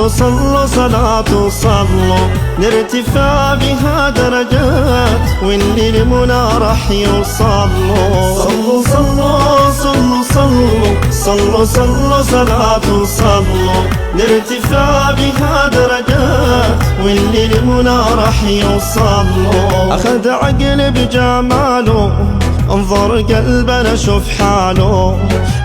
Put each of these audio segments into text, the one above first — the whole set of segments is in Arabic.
صلوا صلوا صلاة صلوا نرتفع بها درجات واللي لمنى راح يوصلوا. صلوا صلوا صلوا صلوا صلوا صلوا صلاة صلوا نرتفع بها درجات واللي لمنى راح يوصلوا. أخذ عقل بجماله انظر قلبنا شوف حاله.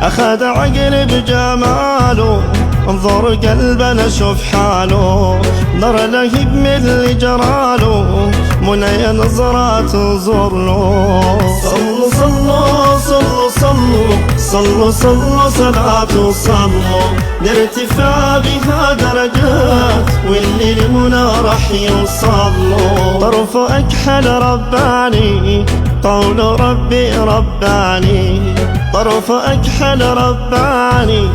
أخذ عقل بجماله انظر قلبنا شوف حاله. نرى لهيب من اللي جراله منى نظرة تنظر له. صلوا صلوا صلوا صلوا صلوا صلوا صلاة صلوا نرتفع بها درجات واللي لمنى راح يوصلوا. طرف أكحل رباني قول ربي رباني. طرف أكحل رباني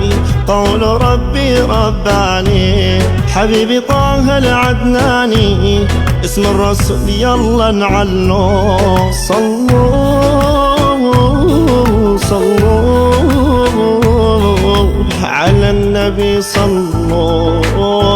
قول ربي رباني. حبيبي طه العدناني اسم الرسول يلا نعلو. صلوا صلوا على النبي صلوا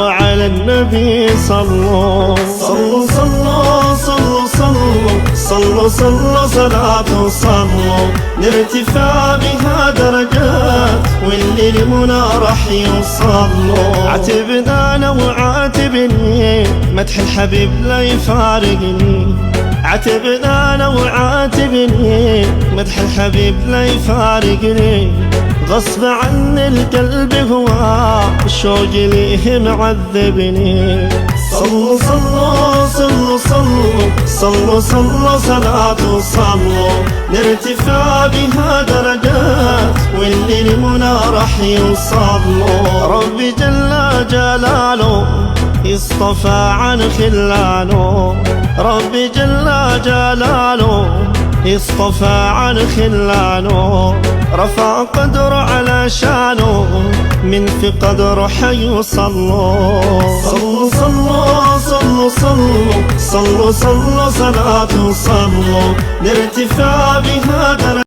على النبي صلوا. صلوا صلوا صلوا صلوا صلوا صلوا صلاة صلوا نرتفع بها درجات واللي لمنى راح يوصلوا. عاتبنا لو عاتبني مدح الحبيب لا يفارقني. عاتبنا لو عاتبني مدح الحبيب لا يفارقني. غصب عن القلب هو الشوق ليه معذبني. صلوا صلوا صلوا صلوا صلوا صلوا صلاة صلوا نرتفع بها درجات واللي لمنى راح يوصلوا. ربي جل جلاله اصطفى عن خلاله. ربي جل جلاله اصطفى عن خلاله. رفع قدر على شانه من في قدر حيوصلوا. صلوا صلوا صلوا صلوا صلوا صلوا صلاة صلوا نرتفع بها درجات